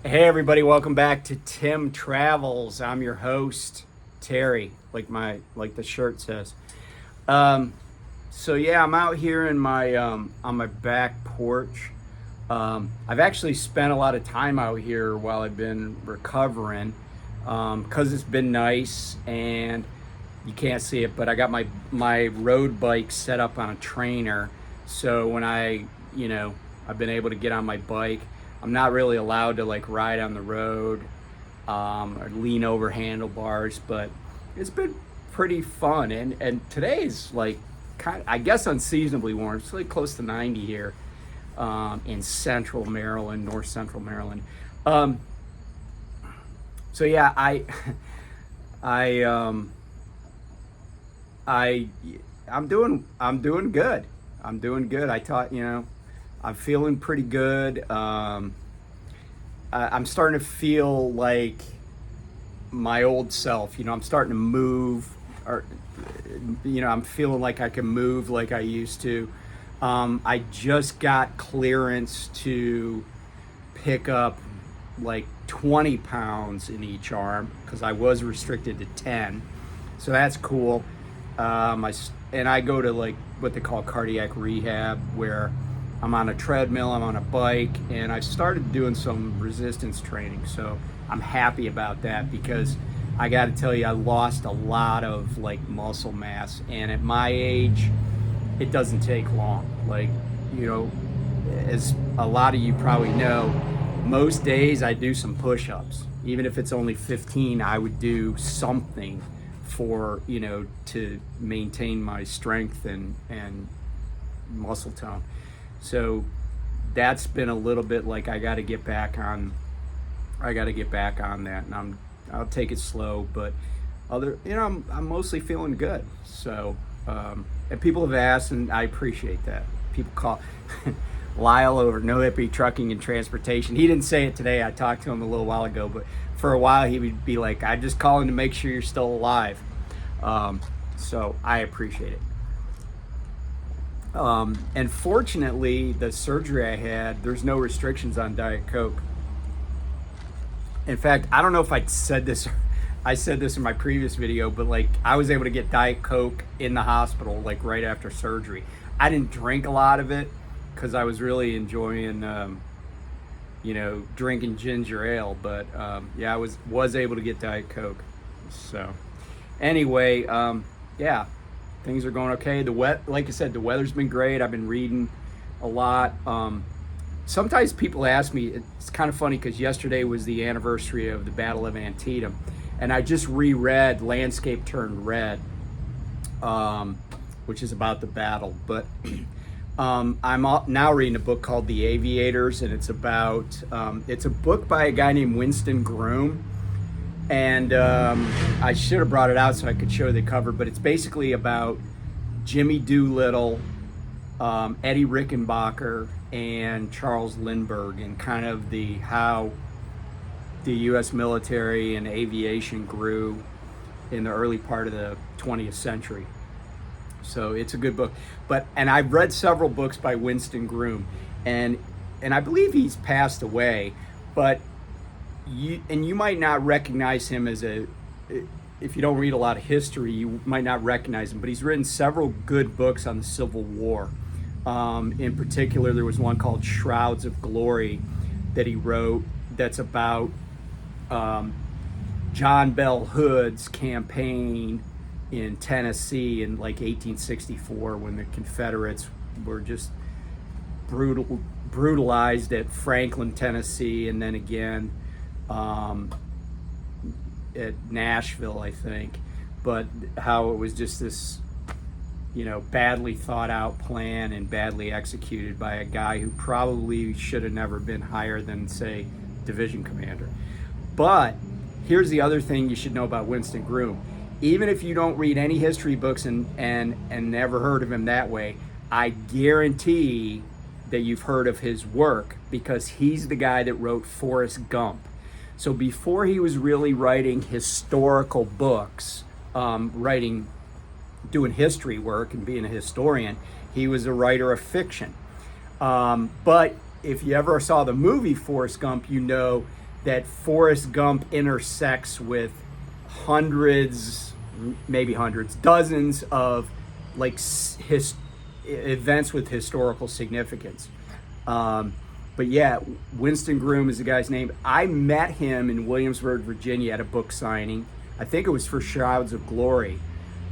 Hey everybody, welcome back to Tim Travels. I'm your host, Terry, like the shirt says. Um, so yeah, I'm out here in my on my back porch. I've actually spent a lot of time out here while I've been recovering, because it's been nice and you can't see it, but I got my road bike set up on a trainer. So when I've been able to get on my bike. I'm not really allowed to like ride on the road, or lean over handlebars, but it's been pretty fun. And today's like I guess unseasonably warm. It's like close to 90 here, in central Maryland, north central Maryland. Um, so yeah, I I I'm doing good. I'm doing good. I thought, I'm feeling pretty good. I'm starting to feel like my old self. I'm starting to move, or I'm feeling like I can move like I used to. I just got clearance to pick up like 20 pounds in each arm because I was restricted to 10. So that's cool. And I go to like what they call cardiac rehab, where I'm on a treadmill, I'm on a bike, and I started doing some resistance training. So I'm happy about that because I got to tell you, I lost a lot of like muscle mass, and at my age, it doesn't take long. Like, you know, as a lot of you probably know, most days I do some push-ups. Even if it's only 15, I would do something for, to maintain my strength and muscle tone. So that's been a little bit like I got to get back on that, and I'll take it slow, but I'm mostly feeling good. So and people have asked, and I appreciate that. People call Lyle over No Hippie Trucking and Transportation. He didn't say it today. I talked to him a little while ago, but for a while he would be like, "I'm just calling to make sure you're still alive." So I appreciate it. And fortunately, the surgery I had, there's no restrictions on Diet Coke. In fact, I don't know if I said this. I said this in my previous video, but like I was able to get Diet Coke in the hospital like right after surgery. I didn't drink a lot of it because I was really enjoying, drinking ginger ale. But yeah, I was able to get Diet Coke. So anyway, yeah, things are going okay. Like I said, the weather's been great. I've been reading a lot. Sometimes people ask me, it's kind of funny because yesterday was the anniversary of the Battle of Antietam, and I just reread Landscape Turned Red, which is about the battle. But I'm now reading a book called The Aviators, and it's a book by a guy named Winston Groom. And I should have brought it out so I could show the cover, but it's basically about Jimmy Doolittle, Eddie Rickenbacker, and Charles Lindbergh, and kind of how the U.S. military and aviation grew in the early part of the 20th century. So it's a good book. And I've read several books by Winston Groom, and I believe he's passed away, but you might not recognize him if you don't read a lot of history, you might not recognize him, but he's written several good books on the Civil War. In particular, there was one called Shrouds of Glory that he wrote that's about John Bell Hood's campaign in Tennessee in like 1864, when the Confederates were just brutalized at Franklin, Tennessee, and then again at Nashville, I think. But how it was just this, badly thought out plan and badly executed by a guy who probably should have never been higher than, say, division commander. But here's the other thing you should know about Winston Groom. Even if you don't read any history books and never heard of him that way, I guarantee that you've heard of his work, because he's the guy that wrote Forrest Gump. So before he was really writing historical books, doing history work and being a historian, he was a writer of fiction. But if you ever saw the movie Forrest Gump, you know that Forrest Gump intersects with hundreds, maybe hundreds, dozens of like events with historical significance. But yeah, Winston Groom is the guy's name. I met him in Williamsburg, Virginia at a book signing. I think it was for Shrouds of Glory.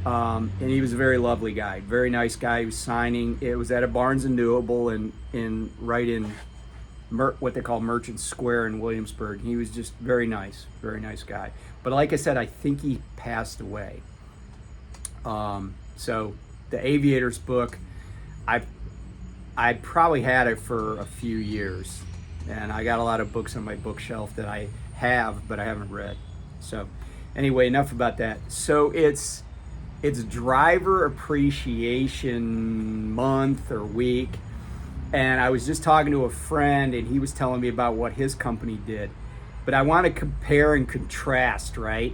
And he was a very lovely guy, very nice guy. He was signing. It was at a Barnes and Noble right in what they call Merchant Square in Williamsburg. He was just very nice guy. But like I said, I think he passed away. So the Aviators book, I probably had it for a few years, and I got a lot of books on my bookshelf that I have, but I haven't read. So anyway, enough about that. So it's Driver Appreciation Month or week, and I was just talking to a friend, and he was telling me about what his company did. But I want to compare and contrast, right?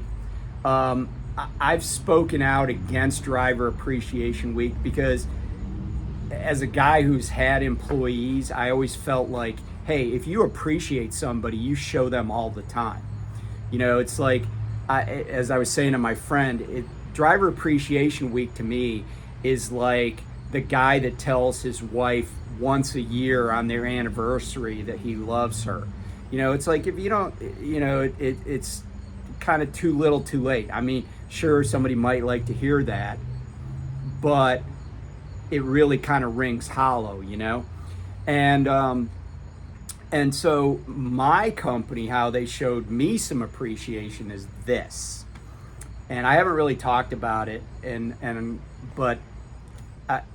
I've spoken out against Driver Appreciation Week because as a guy who's had employees, I always felt like, hey, if you appreciate somebody, you show them all the time. You know, it's like, as I was saying to my friend, Driver Appreciation Week to me is like the guy that tells his wife once a year on their anniversary that he loves her. You know, it's like if you don't, you know, it's kind of too little too late. I mean, sure, somebody might like to hear that, but it really kind of rings hollow, you know? And so my company, how they showed me some appreciation is this. And I haven't really talked about it, but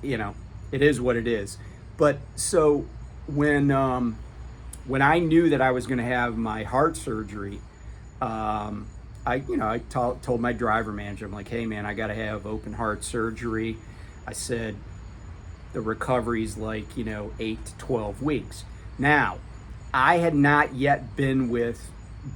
you know, it is what it is. But so when I knew that I was going to have my heart surgery, I told my driver manager, I'm like, hey man, I got to have open heart surgery. I said, the recovery's like, 8 to 12 weeks. Now, I had not yet been with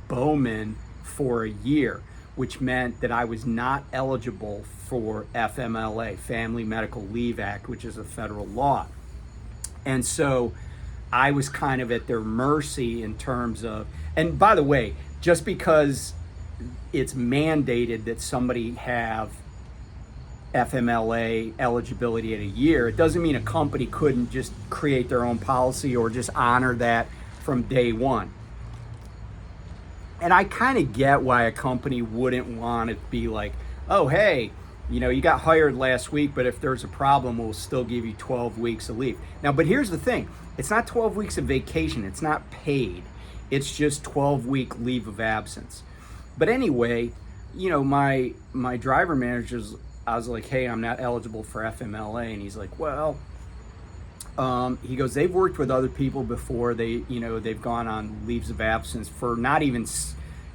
Bowman for a year, which meant that I was not eligible for FMLA, Family Medical Leave Act, which is a federal law. And so I was kind of at their mercy in terms of, and by the way, just because it's mandated that somebody have FMLA eligibility at a year, it doesn't mean a company couldn't just create their own policy or just honor that from day one. And I kind of get why a company wouldn't want to be like, oh, hey, you got hired last week, but if there's a problem, we'll still give you 12 weeks of leave. Now, but here's the thing. It's not 12 weeks of vacation. It's not paid. It's just 12-week leave of absence. But anyway, my driver manager's, I was like, hey, I'm not eligible for FMLA. And he's like, well, he goes, they've worked with other people before. They've gone on leaves of absence for not even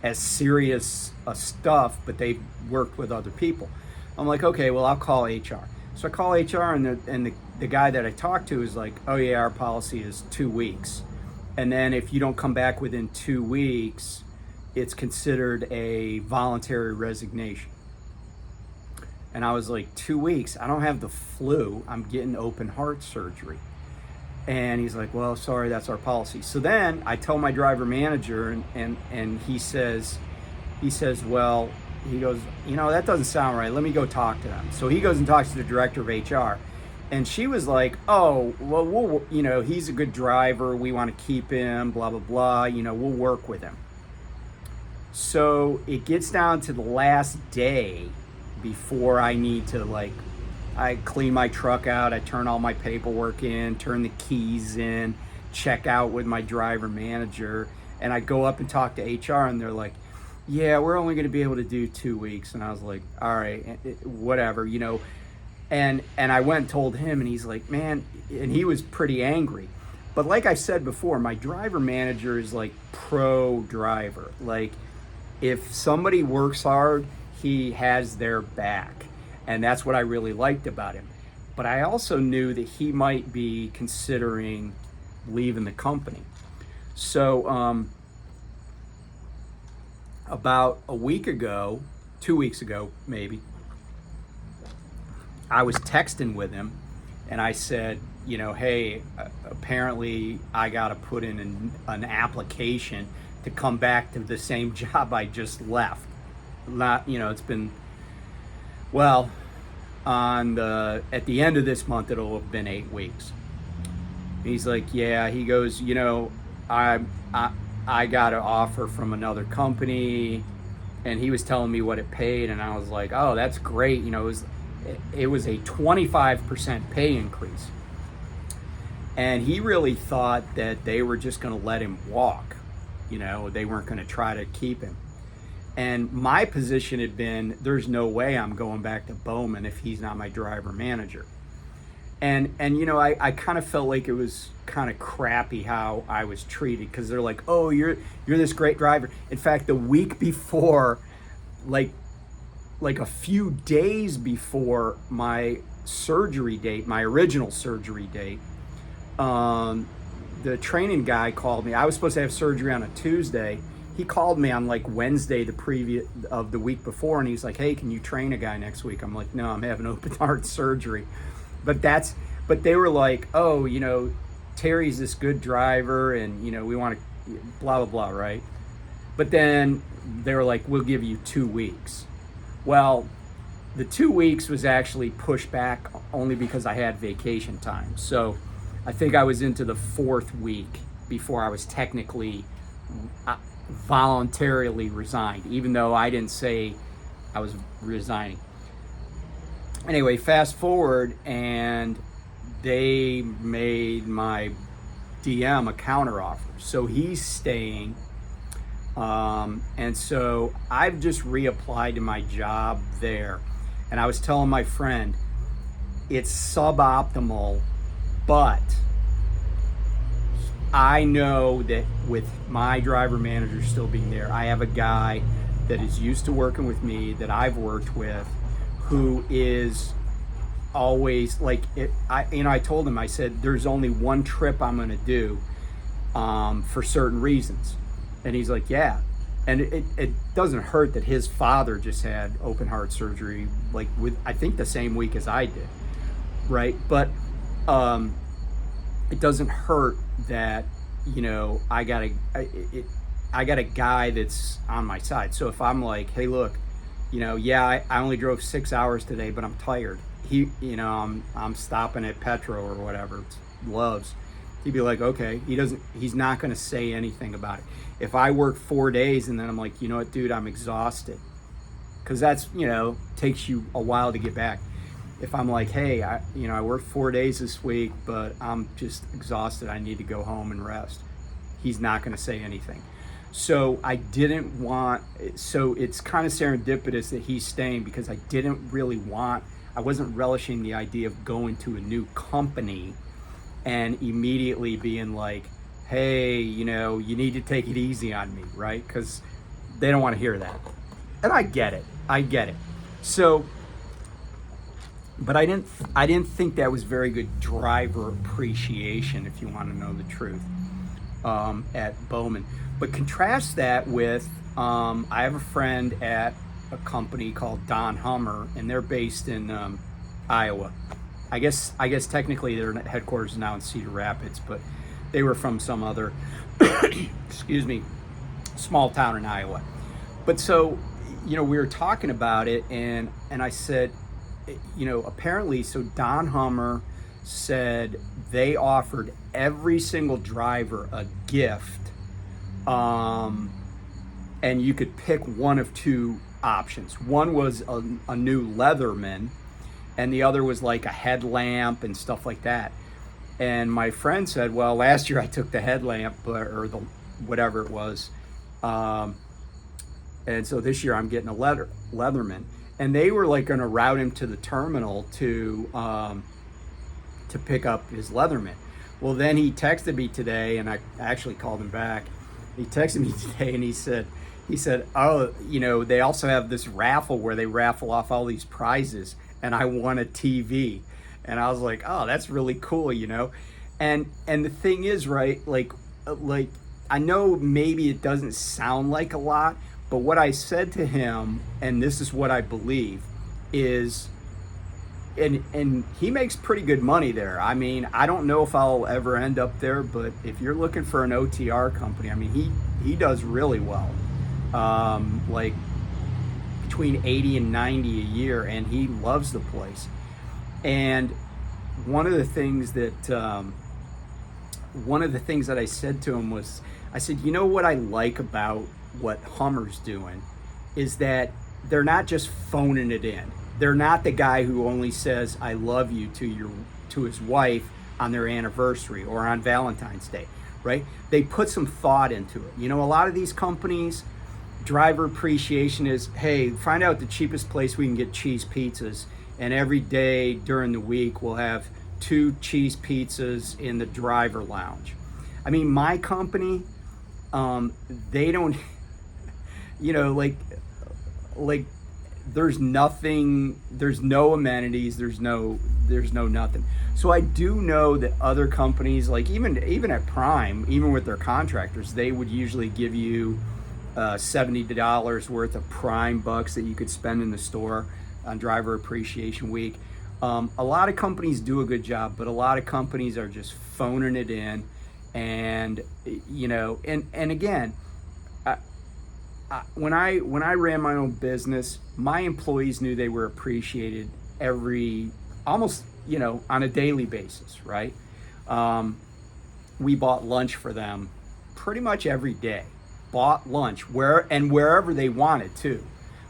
as serious stuff, but they've worked with other people. I'm like, okay, well, I'll call HR. So I call HR, and the guy that I talked to is like, oh yeah, our policy is 2 weeks. And then if you don't come back within 2 weeks, it's considered a voluntary resignation. And I was like, 2 weeks? I don't have the flu. I'm getting open heart surgery. And he's like, well, sorry, that's our policy. So then I tell my driver manager, and he says, well, he goes, that doesn't sound right. Let me go talk to them. So he goes and talks to the director of HR. And she was like, oh, well, he's a good driver. We want to keep him, blah, blah, blah. We'll work with him. So it gets down to the last day before I need to, I clean my truck out, I turn all my paperwork in, turn the keys in, check out with my driver manager, and I go up and talk to HR, and they're like, yeah, we're only going to be able to do 2 weeks. And I was like, all right, whatever, and I went and told him, and he's like, man, and he was pretty angry. But like I said before, my driver manager is like pro driver. Like, if somebody works hard, he has their back. And that's what I really liked about him. But I also knew that he might be considering leaving the company. So about a week ago, 2 weeks ago, maybe, I was texting with him, and I said, hey, apparently I got to put in an application to come back to the same job I just left. Not, it's been, well, at the end of this month, it'll have been 8 weeks. He's like, yeah, he goes, I got an offer from another company, and he was telling me what it paid, and I was like, oh, that's great. It was a 25% pay increase. And he really thought that they were just going to let him walk. They weren't going to try to keep him. And my position had been, there's no way I'm going back to Bowman if he's not my driver manager. And I kind of felt like it was kind of crappy how I was treated, because they're like, oh, you're this great driver. In fact, the week before, like a few days before my surgery date, my original surgery date, the training guy called me. I was supposed to have surgery on a Tuesday. He called me on like Wednesday of the week before, and he's like, hey, can you train a guy next week? I'm like, no, I'm having open heart surgery. But they were like, oh, Terry's this good driver, and we want to blah blah blah, right? But then they were like, we'll give you 2 weeks. Well, the 2 weeks was actually pushed back only because I had vacation time. So I think I was into the 4th week before I was technically voluntarily resigned, even though I didn't say I was resigning. Anyway, fast forward, and they made my DM a counteroffer. So he's staying. And so I've just reapplied to my job there. And I was telling my friend, it's suboptimal, but I know that with my driver manager still being there, I have a guy that is used to working with me, that I've worked with, who is always like it. I told him, I said, there's only one trip I'm going to do for certain reasons. And he's like, yeah. And it doesn't hurt that his father just had open heart surgery, like I think the same week as I did, right? But it doesn't hurt that I got a guy that's on my side. So if I'm like, hey, look, I only drove 6 hours today, but I'm tired. I'm stopping at Petro or whatever, it's Love's. He'd be like, okay. He's not going to say anything about it. If I work 4 days and then I'm like, you know what, dude, I'm exhausted, because that's, takes you a while to get back. If I'm like, hey, I worked 4 days this week, but I'm just exhausted, I need to go home and rest, he's not going to say anything. So so it's kind of serendipitous that he's staying, because I wasn't relishing the idea of going to a new company and immediately being like, hey, you need to take it easy on me, right? Because they don't want to hear that. And I get it. So, but I didn't think that was very good driver appreciation, if you want to know the truth, at Bowman. But contrast that with, I have a friend at a company called Don Hummer, and they're based in Iowa. I guess technically their headquarters is now in Cedar Rapids, but they were from some other, small town in Iowa. But so, we were talking about it, and I said, apparently, so Don Hummer said they offered every single driver a gift, and you could pick one of 2 options. One was a new Leatherman, and the other was like a headlamp and stuff like that. And my friend said, well, last year I took the headlamp, or the whatever it was, and so this year I'm getting a Leatherman. And they were like going to route him to the terminal to pick up his Leatherman. Well, then he texted me today, and I actually called him back. He texted me today, and he said, oh, they also have this raffle where they raffle off all these prizes, and I won a TV. And I was like, oh, that's really cool, And the thing is, right, like I know maybe it doesn't sound like a lot, but what I said to him, and this is what I believe, is, and he makes pretty good money there. I don't know if I'll ever end up there, but if you're looking for an OTR company, he does really well, like between 80 and 90 a year, and he loves the place. And one of the things that I said to him was, I said, you know what I like about what Hummer's doing is that they're not just phoning it in. They're not the guy who only says "I love you" to his wife on their anniversary or on Valentine's Day, right? They put some thought into it. You know, a lot of these companies, driver appreciation is, hey, find out the cheapest place we can get cheese pizzas, and every day during the week we'll have 2 cheese pizzas in the driver lounge. I mean, my company, they don't, you know, like there's nothing, there's no amenities, there's no nothing. So I do know that other companies, like even at Prime, even with their contractors, they would usually give you $70 worth of Prime bucks that you could spend in the store on Driver Appreciation Week. A lot of companies do a good job, but a lot of companies are just phoning it in. And you know, and again, when I ran my own business, my employees knew they were appreciated almost, you know, on a daily basis, right? We bought lunch for them pretty much every day. Bought lunch wherever they wanted to.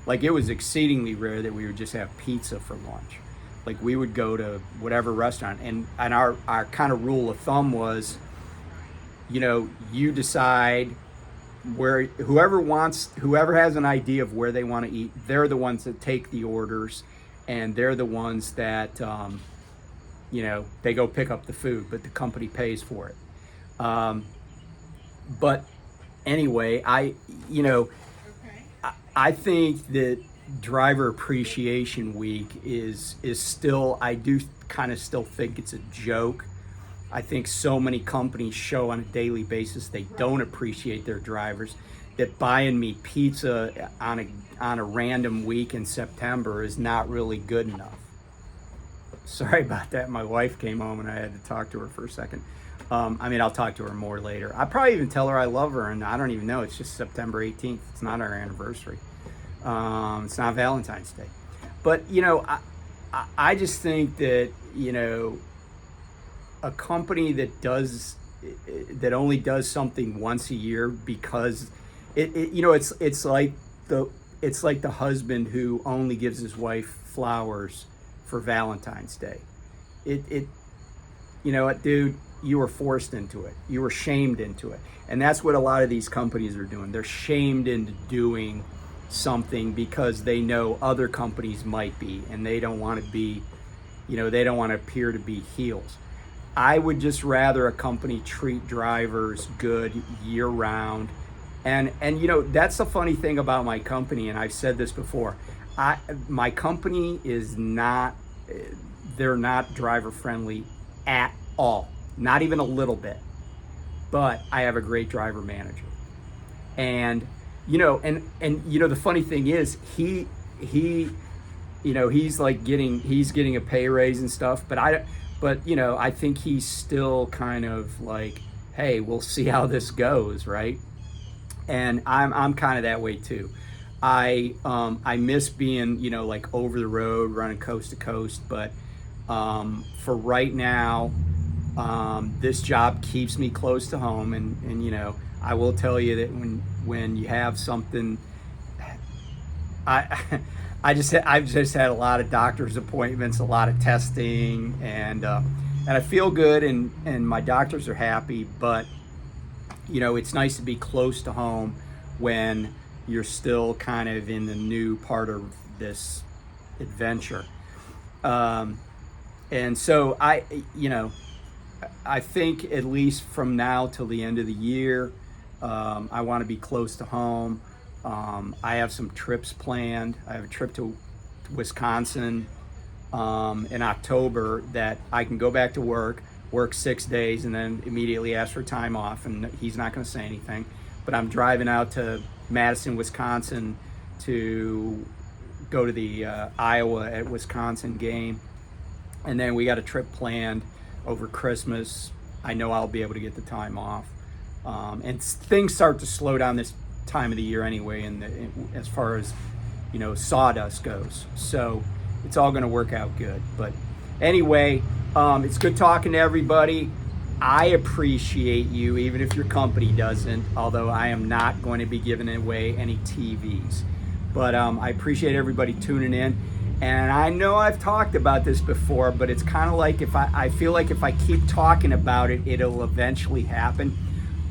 Like, it was exceedingly rare that we would just have pizza for lunch. Like, we would go to whatever restaurant, and our kind of rule of thumb was, you know, you decide where, whoever has an idea of where they want to eat, they're the ones that take the orders, and they're the ones that, you know, they go pick up the food, but the company pays for it. But anyway, I think that Driver Appreciation Week is still, I do kind of still think it's a joke. I think so many companies show on a daily basis they don't appreciate their drivers, that buying me pizza on a random week in September is not really good enough. Sorry about that. My wife came home and I had to talk to her for a second. I mean, I'll talk to her more later. I'll probably even tell her I love her, and I don't even know. It's just September 18th. It's not our anniversary. It's not Valentine's Day. But, you know, I just think that, you know, a company that only does something once a year because you know, it's like the husband who only gives his wife flowers for Valentine's Day. You know what, dude, you were forced into it. You were shamed into it. And that's what a lot of these companies are doing. They're shamed into doing something because they know other companies might be, and they don't want to be, you know, they don't want to appear to be heels. I would just rather a company treat drivers good year round. And you know, that's the funny thing about my company, and I've said this before. My company is not, they're not driver friendly at all. Not even a little bit. But I have a great driver manager. And you know, and you know, the funny thing is he you know, he's getting a pay raise and stuff, but you know, I think he's still kind of like, hey, we'll see how this goes, right? And I'm kind of that way too. I miss being, you know, like over the road, running coast to coast, but for right now, this job keeps me close to home, and you know, I will tell you that when you have something, I've just had a lot of doctor's appointments, a lot of testing, and I feel good, and my doctors are happy. But you know, it's nice to be close to home when you're still kind of in the new part of this adventure. And so you know, I think at least from now till the end of the year, I want to be close to home. I have some trips planned. I have a trip to Wisconsin in October that I can go back to work 6 days, and then immediately ask for time off, and he's not going to say anything. But I'm driving out to Madison, Wisconsin to go to the Iowa at Wisconsin game. And then we got a trip planned over Christmas. I know I'll be able to get the time off. And things start to slow down this time of the year anyway, as far as sawdust goes. So it's all going to work out good. But anyway, it's good talking to everybody. I appreciate you, even if your company doesn't, although I am not going to be giving away any TVs. But I appreciate everybody tuning in. And I know I've talked about this before, but it's kind of like I feel like if I keep talking about it, it'll eventually happen.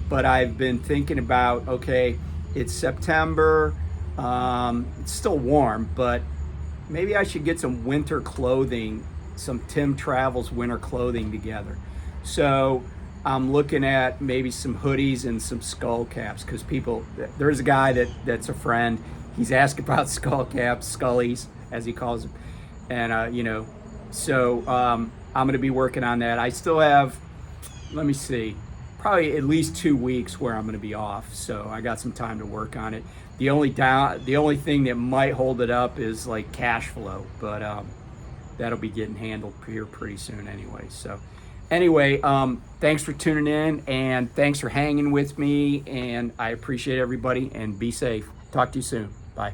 But I've been thinking about, okay, it's September, it's still warm, but maybe I should get some winter clothing, some Tim Travels winter clothing together. So I'm looking at maybe some hoodies and some skull caps, because there's a guy that's a friend. He's asked about skull caps, scullies, as he calls them. And, so I'm going to be working on that. I still have, let me see, probably at least 2 weeks where I'm going to be off. So I got some time to work on it. The only thing that might hold it up is like cash flow, but that'll be getting handled here pretty soon anyway. So anyway, thanks for tuning in, and thanks for hanging with me, and I appreciate everybody, and be safe. Talk to you soon. Bye.